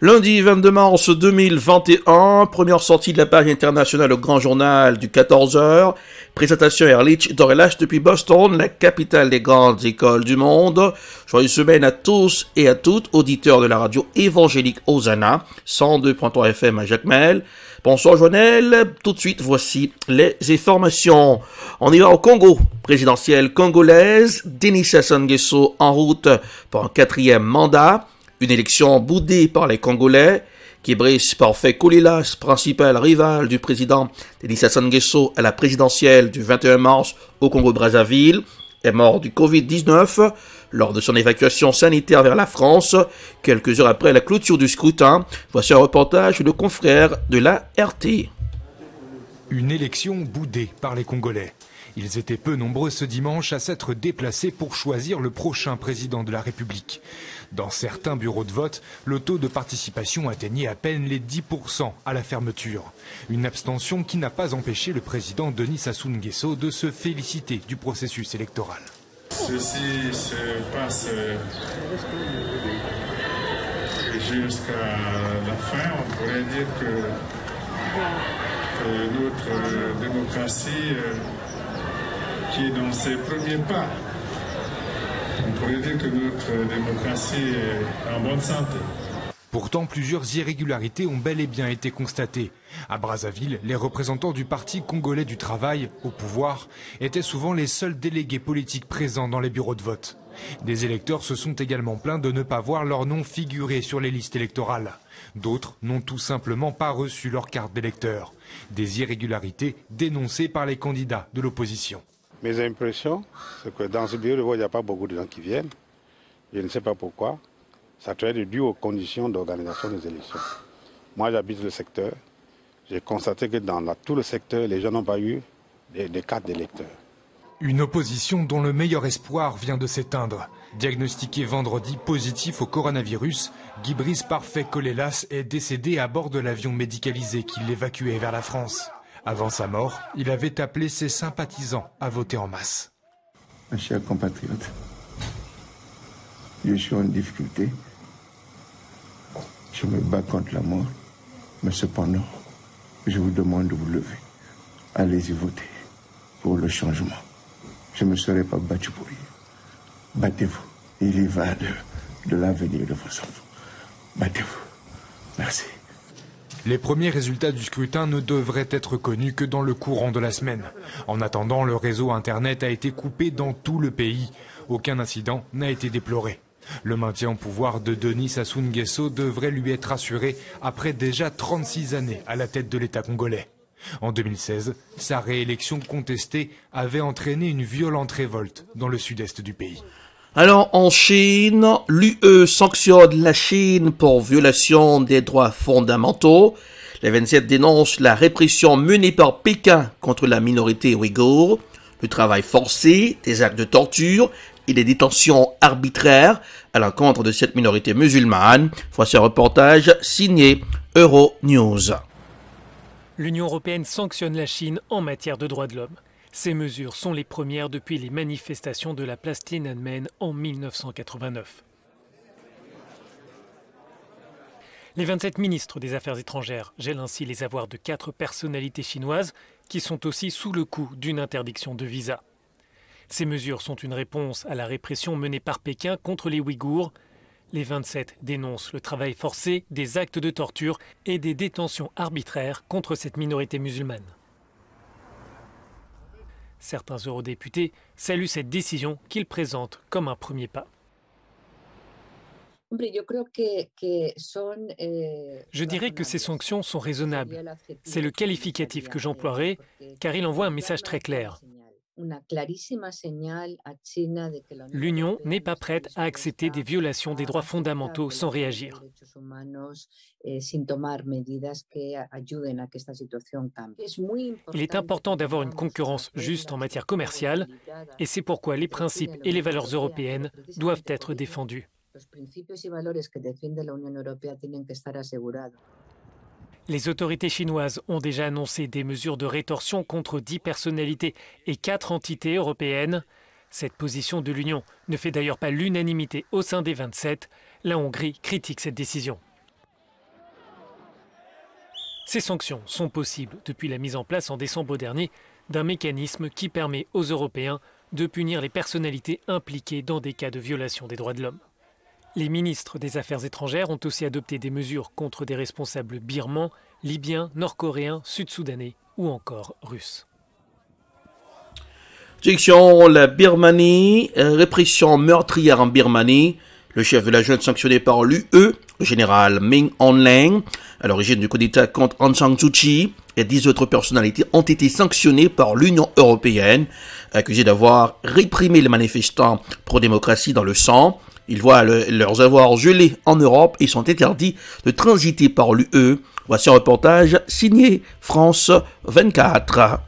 Lundi 22 mars 2021, première sortie de la page internationale au Grand Journal du 14h. Présentation Erlich Dorelache depuis Boston, la capitale des grandes écoles du monde. Joyeuse semaine à tous et à toutes, auditeurs de la radio évangélique Hosanna, 102.3 FM à Jacmel. Bonsoir Joël, tout de suite voici les informations. On y va au Congo, présidentielle congolaise, Denis Sassou Nguesso en route pour un 4e mandat. Une élection boudée par les Congolais, qui brise parfait Kolilas, principal rival du président Denis Sassou Nguesso à la présidentielle du 21 mars au Congo-Brazzaville, est mort du Covid-19 lors de son évacuation sanitaire vers la France, quelques heures après la clôture du scrutin. Voici un reportage de confrères de la RT. Une élection boudée par les Congolais. Ils étaient peu nombreux ce dimanche à s'être déplacés pour choisir le prochain président de la République. Dans certains bureaux de vote, le taux de participation atteignait à peine les 10% à la fermeture. Une abstention qui n'a pas empêché le président Denis Sassou Nguesso de se féliciter du processus électoral. Ceci se passe jusqu'à la fin. On pourrait dire que notre démocratie qui est dans ses premiers pas. On pourrait dire que notre démocratie est en bonne santé. Pourtant, plusieurs irrégularités ont bel et bien été constatées. À Brazzaville, les représentants du Parti congolais du travail, au pouvoir, étaient souvent les seuls délégués politiques présents dans les bureaux de vote. Des électeurs se sont également plaints de ne pas voir leur nom figurer sur les listes électorales. D'autres n'ont tout simplement pas reçu leur carte d'électeur. Des irrégularités dénoncées par les candidats de l'opposition. Mes impressions, c'est que dans ce bureau de vote, il n'y a pas beaucoup de gens qui viennent. Je ne sais pas pourquoi. Ça doit être dû aux conditions d'organisation des élections. Moi, j'habite le secteur. J'ai constaté que dans tout le secteur, les gens n'ont pas eu des cartes d'électeurs. Une opposition dont le meilleur espoir vient de s'éteindre. Diagnostiqué vendredi positif au coronavirus, Guy Brice Parfait Kolelas est décédé à bord de l'avion médicalisé qui l'évacuait vers la France. Avant sa mort, il avait appelé ses sympathisants à voter en masse. Mes chers compatriotes, je suis en difficulté. Je me bats contre la mort, mais cependant, je vous demande de vous lever. Allez-y voter pour le changement. Je ne me serai pas battu pour rien. Battez-vous. Il y va de l'avenir de vos enfants. Battez-vous. Merci. Les premiers résultats du scrutin ne devraient être connus que dans le courant de la semaine. En attendant, le réseau Internet a été coupé dans tout le pays. Aucun incident n'a été déploré. Le maintien au pouvoir de Denis Sassou Nguesso devrait lui être assuré après déjà 36 années à la tête de l'État congolais. En 2016, sa réélection contestée avait entraîné une violente révolte dans le sud-est du pays. Alors, en Chine, l'UE sanctionne la Chine pour violation des droits fondamentaux. Les 27 dénoncent la répression menée par Pékin contre la minorité ouïghour, le travail forcé, des actes de torture et des détentions arbitraires à l'encontre de cette minorité musulmane. Voici un reportage signé Euronews. L'Union européenne sanctionne la Chine en matière de droits de l'homme. Ces mesures sont les premières depuis les manifestations de la place Tiananmen en 1989. Les 27 ministres des Affaires étrangères gèlent ainsi les avoirs de 4 personnalités chinoises qui sont aussi sous le coup d'une interdiction de visa. Ces mesures sont une réponse à la répression menée par Pékin contre les Ouïghours. Les 27 dénoncent le travail forcé, des actes de torture et des détentions arbitraires contre cette minorité musulmane. Certains eurodéputés saluent cette décision qu'ils présentent comme un premier pas. Je dirais que ces sanctions sont raisonnables. C'est le qualificatif que j'emploierai car il envoie un message très clair. L'Union n'est pas prête à accepter des violations des droits fondamentaux sans réagir. Il est important d'avoir une concurrence juste en matière commerciale et c'est pourquoi les principes et les valeurs européennes doivent être défendus. Les autorités chinoises ont déjà annoncé des mesures de rétorsion contre 10 personnalités et 4 entités européennes. Cette position de l'Union ne fait d'ailleurs pas l'unanimité au sein des 27. La Hongrie critique cette décision. Ces sanctions sont possibles depuis la mise en place en décembre dernier d'un mécanisme qui permet aux Européens de punir les personnalités impliquées dans des cas de violation des droits de l'homme. Les ministres des Affaires étrangères ont aussi adopté des mesures contre des responsables birmans, libyens, nord-coréens, sud-soudanais ou encore russes. Direction la Birmanie, répression meurtrière en Birmanie. Le chef de la junte sanctionné par l'UE, le général Min Aung Hlaing, à l'origine du coup d'État contre Aung San Suu Kyi, et 10 autres personnalités ont été sanctionnées par l'Union européenne, accusées d'avoir réprimé les manifestants pro-démocratie dans le sang. Ils voient leurs avoirs gelés en Europe et sont interdits de transiter par l'UE. Voici un reportage signé France 24.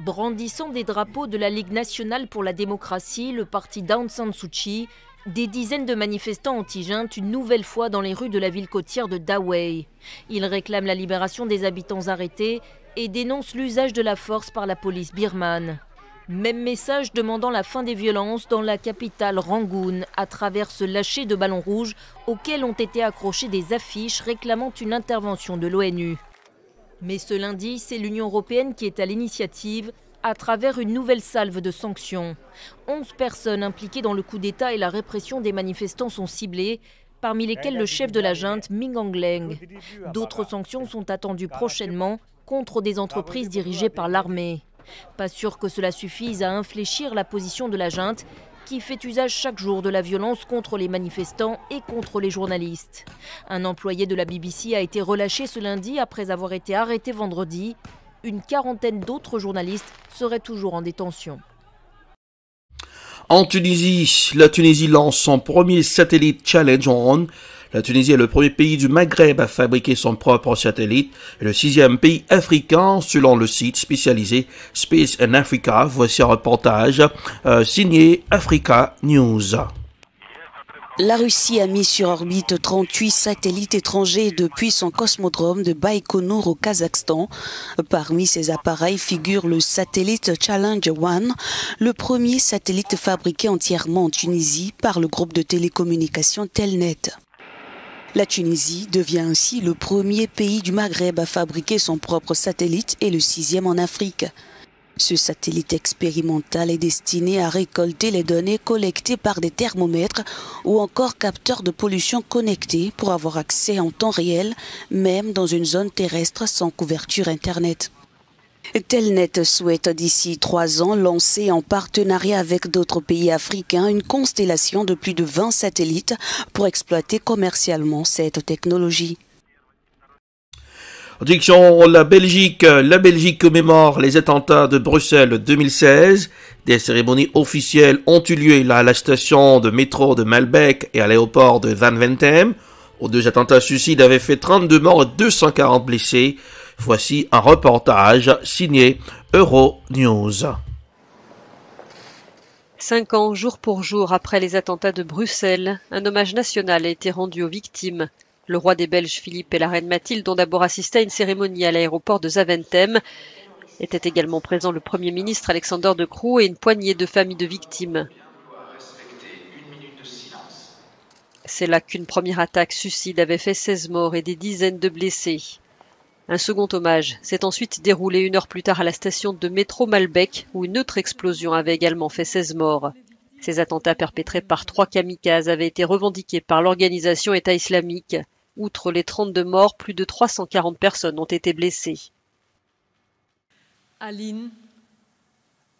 Brandissant des drapeaux de la Ligue nationale pour la démocratie, le parti d'Aung San Suu Kyi, des dizaines de manifestants anti-junte une nouvelle fois dans les rues de la ville côtière de Dawei. Ils réclament la libération des habitants arrêtés et dénoncent l'usage de la force par la police birmane. Même message demandant la fin des violences dans la capitale Rangoon à travers ce lâcher de ballons rouges auxquels ont été accrochées des affiches réclamant une intervention de l'ONU. Mais ce lundi, c'est l'Union européenne qui est à l'initiative à travers une nouvelle salve de sanctions. 11 personnes impliquées dans le coup d'État et la répression des manifestants sont ciblées, parmi lesquelles le chef de la junte, Min Aung Hlaing. D'autres sanctions sont attendues prochainement contre des entreprises dirigées par l'armée. Pas sûr que cela suffise à infléchir la position de la junte, qui fait usage chaque jour de la violence contre les manifestants et contre les journalistes. Un employé de la BBC a été relâché ce lundi après avoir été arrêté vendredi. Une quarantaine d'autres journalistes seraient toujours en détention. En Tunisie, la Tunisie lance son premier satellite Challenge One. La Tunisie est le premier pays du Maghreb à fabriquer son propre satellite et le 6e pays africain selon le site spécialisé Space and Africa. Voici un reportage signé Africa News. La Russie a mis sur orbite 38 satellites étrangers depuis son cosmodrome de Baïkonour au Kazakhstan. Parmi ces appareils figure le satellite Challenge One, le premier satellite fabriqué entièrement en Tunisie par le groupe de télécommunications Telnet. La Tunisie devient ainsi le premier pays du Maghreb à fabriquer son propre satellite et le 6e en Afrique. Ce satellite expérimental est destiné à récolter les données collectées par des thermomètres ou encore capteurs de pollution connectés pour avoir accès en temps réel, même dans une zone terrestre sans couverture Internet. Telnet souhaite d'ici 3 ans lancer en partenariat avec d'autres pays africains une constellation de plus de 20 satellites pour exploiter commercialement cette technologie. Direction la Belgique. La Belgique commémore les attentats de Bruxelles 2016. Des cérémonies officielles ont eu lieu à la station de métro de Malbec et à l'aéroport de Zaventem. Aux 2 attentats suicides avaient fait 32 morts et 240 blessés. Voici un reportage signé Euronews. 5 ans, jour pour jour, après les attentats de Bruxelles, un hommage national a été rendu aux victimes. Le roi des Belges Philippe et la reine Mathilde ont d'abord assisté à une cérémonie à l'aéroport de Zaventem. Étaient également présents le Premier ministre Alexander De Croo et une poignée de familles de victimes. C'est là qu'une première attaque suicide avait fait 16 morts et des dizaines de blessés. Un second hommage s'est ensuite déroulé 1 heure plus tard à la station de métro Malbec, où une autre explosion avait également fait 16 morts. Ces attentats perpétrés par 3 kamikazes avaient été revendiqués par l'organisation État islamique. Outre les 32 morts, plus de 340 personnes ont été blessées. Aline,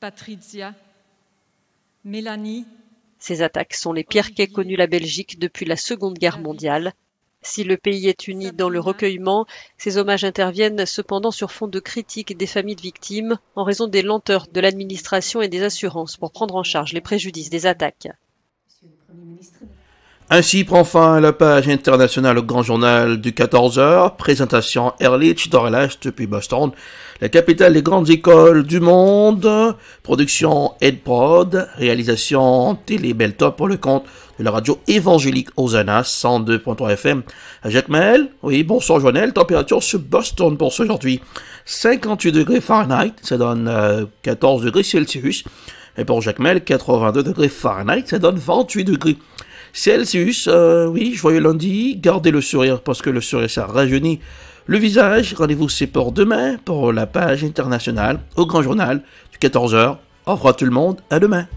Patricia, Mélanie. Ces attaques sont les pires qu'ait connues la Belgique depuis la Seconde Guerre mondiale. Si le pays est uni dans le recueillement, ces hommages interviennent cependant sur fond de critiques des familles de victimes en raison des lenteurs de l'administration et des assurances pour prendre en charge les préjudices des attaques. Ainsi prend fin la page internationale au grand journal du 14h. Présentation Erlich Dorelash depuis Boston, la capitale des grandes écoles du monde. Production EdProd, réalisation Télé Beltop pour le compte de la radio évangélique Hosanna 102.3 FM à Jacmel. Oui, bonsoir Joannel, température sur Boston pour aujourd'hui 58 degrés Fahrenheit, ça donne 14 degrés Celsius. Et pour Jacmel, 82 degrés Fahrenheit, ça donne 28 degrés Celsius. Oui, joyeux lundi, gardez le sourire parce que le sourire ça rajeunit Le visage, rendez-vous c'est pour demain pour la page internationale au Grand Journal du 14h. Au revoir tout le monde, à demain.